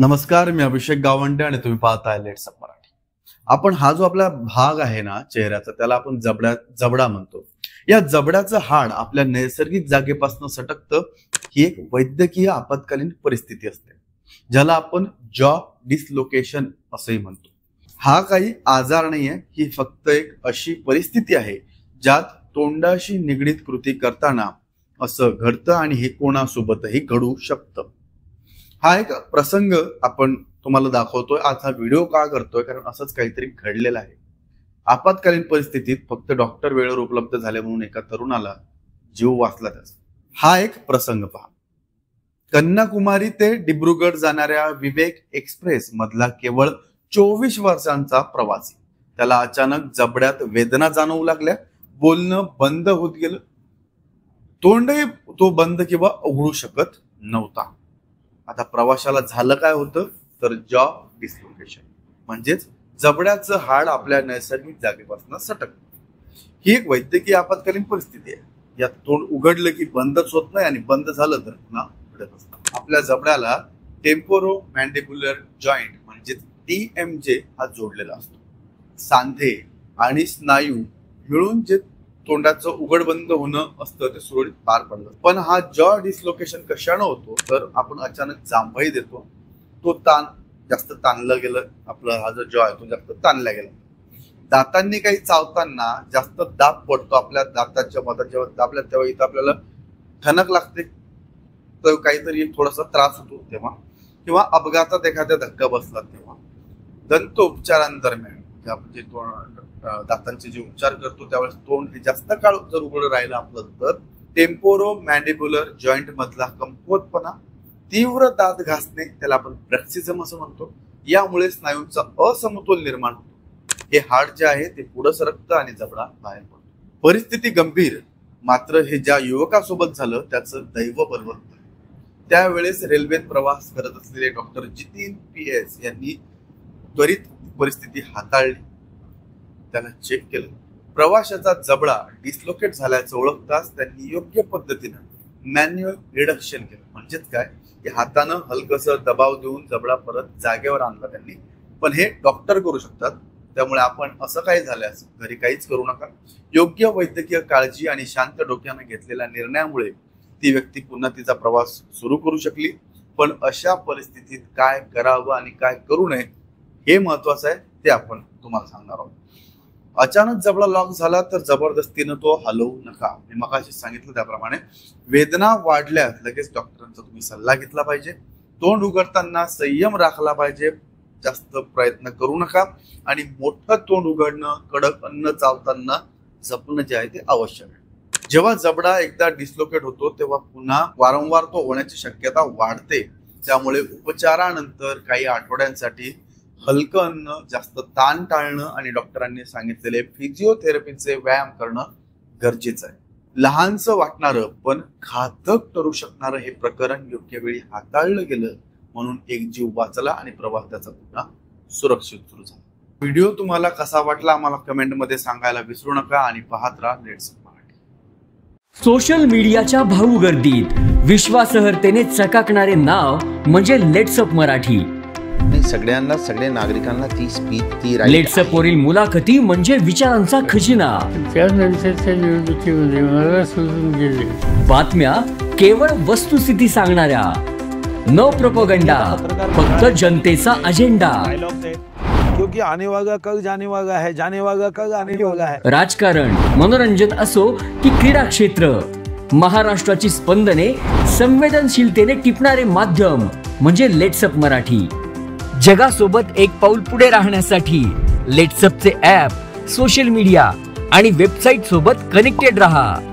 नमस्कार, मी अभिषेक गावंडे आणि तुम्ही पाहताय लेट्स अप मराठी. आपण हा जो आपला भाग आहे ना चेहऱ्याचा, त्याला आपण जबडा म्हणतो. या जबड्याचं हाड आपल्या नैसर्गिक जागेपासून सटकतं. ही एक वैद्यकीय आपत्कालीन परिस्थिती असते, ज्याला आपण जॉ डिसलोकेशन असंही म्हणतो. हा काही आजार नाहीये, ही फक्त एक अशी परिस्थिती आहे ज्यात तोंडाशी निगडीत कृती करताना असं घडतं आणि हे कोणासोबतही घडू शकतं. हा एक प्रसंग आपण तुम्हाला दाखवतोय. आज हा व्हिडिओ का करतोय, कारण असंच काहीतरी घडलेलं आहे. आपत्कालीन परिस्थितीत फक्त डॉक्टर वेळेवर उपलब्ध झाले म्हणून एका तरुणाला जीव वाचला त्याचा. हा एक प्रसंग पहा. कन्याकुमारी ते डिब्रुगड जाणाऱ्या विवेक एक्सप्रेस मधला केवळ 24 वर्षांचा प्रवासी. त्याला अचानक जबड्यात वेदना जाणवू लागल्या. बोलणं बंद होत गेलं. तोंडही तो बंद किंवा उघडू शकत नव्हता. आता प्रवाशाला झालं काय होतं तर जॉ डिसलोकेशन, म्हणजेच जबड्याचं हाड आपल्या नैसर्गिक जागेपासून सटकतं. ही एक वैद्यकीय आपत्कालीन परिस्थिती आहे. यात तोंड उघडलं की बंदच होत नाही आणि बंद झालं तर पुन्हा उघडत असतं. आपल्या जबड्याला टेम्पोरो मॅन्डिब्युलर जॉईंट म्हणजे TMJ हा जोडलेला असतो. सांधे आणि स्नायू मिळून जे तोंडाचं उघड बंद होणं असतं ते सुरळीत पार पडलं. पण हा जॉ डिसलोकेशन कशानं होतो तर आपण अचानक जांभई देतो. तो ताण जास्त ताणलं गेलं, आपला हा जो जॉ आहे तो जास्त ताणला गेला. दातांनी काही चावताना जास्त दाब पडतो आपल्या दाताच्या मध्ये. जेव्हा दाबल्या तेव्हा इथं आपल्याला ठणक लागते, तर काहीतरी थोडासा त्रास होतो तेव्हा, किंवा अपघातात एखाद्या धक्का बसला तेव्हा. दंत उपचारांदरम्यान म्हणजे दातांचे जे उपचार करतो त्यावेळेस तोंड हे जास्त काळ जर उघडं राहिलं आपलं तर टेम्पोरो मॅन्डिब्युलर जॉईंट मधला कमकुवतपणा, तीव्र दात घासणे, त्याला आपण ब्रॅक्सिझम असं म्हणतो, यामुळे स्नायूंचा असमतोल निर्माण होतो. हे हाड जे आहे ते पुढे सरकतं आणि जबडा बाहेर पडतो. परिस्थिती गंभीर. मात्र हे ज्या युवकासोबत झालं त्याचं दैव बलवंत. त्यावेळेस रेल्वेत प्रवास करत असलेले डॉक्टर जितीन PS यांनी त्वरित परिस्थिती हाताळली. त्याला चेक केलं. प्रवाशाचा जबडा डिसलोकेट झाल्याचं ओळखताच त्यांनी योग्य पद्धतीनं मॅन्युअल रिडक्शन केलं. म्हणजेच काय, हातानं हलकसं दबाव देऊन जबडा परत जागेवर आणला त्यांनी. पण हे डॉक्टर करू शकतात, त्यामुळे आपण असं काही झाल्यास घरी काहीच करू नका. योग्य वैद्यकीय काळजी आणि शांत डोक्यानं घेतलेल्या निर्णयामुळे ती व्यक्ती पुन्हा तिचा प्रवास सुरू करू शकली. पण अशा परिस्थितीत काय करावं आणि काय करू नये हे महत्वाचं आहे, ते आपण तुम्हाला सांगणार आहोत. अचानक जबडा लॉक झाला तर जबरदस्तीनं तो हलवू नका. मी मगाशी सांगितलं त्याप्रमाणे वेदना वाढल्यास लगेच डॉक्टरांचा तुम्ही सल्ला घेतला पाहिजे. तोंड उघडताना संयम राखला पाहिजे. जास्त प्रयत्न करू नका आणि मोठं तोंड उघडणं, कडक अन्न चावताना जपणं जे आहे ते आवश्यक आहे. जेव्हा जबडा एकदा डिसलोकेट होतो तेव्हा पुन्हा वारंवार तो होण्याची शक्यता वाढते. त्यामुळे उपचारानंतर काही आठवड्यांसाठी हलकं अन्न, जास्त ताण टाळणं आणि डॉक्टरांनी सांगितलेले फिजिओथेरपीचे व्यायाम करणं गरजेचं आहे. लहानसं वाटणारं पण घातक ठरू शकणारं हे प्रकरण योग्य वेळी हाताळलं गेलं म्हणून एक जीव वाचला आणि प्रवास त्याचा पुन्हा सुरक्षित सुरू झाला. व्हिडिओ तुम्हाला कसा वाटला आम्हाला कमेंटमध्ये सांगायला विसरू नका आणि पाहत राहा लेट्स मराठी. सोशल मीडियाच्या भाऊ गर्दीत विश्वासार्हतेने चकाकणारे नाव म्हणजे लेट्स अप मराठी. सगळ्यांना, सगळ्या नागरिकांना ती स्पीच, ती लेट्स अप वरील मुलाखती म्हणजे विचारांचा खजिना. त्यानंतरच्या निवडणुकीमध्ये मला सोडून गेले. बातम्या केवळ वस्तुस्थिती सांगणाऱ्या, न प्रोपगंडा, फक्त जनतेचा अजेंडा. क्योंकि आने वाला कल जाने वाला है, जाने वाला कल आने वाला है. राजकारण, मनोरंजन असो की क्रीडा क्षेत्र, महाराष्ट्राची स्पंदने संवेदनशीलतेने टिपणारे माध्यम म्हणजे लेट्स अप मराठी. जगासोबत एक पाऊल पुढे राहण्यासाठी लेट्स अपचे ॲप, सोशल मीडिया आणि वेबसाईट सोबत कनेक्टेड रहा.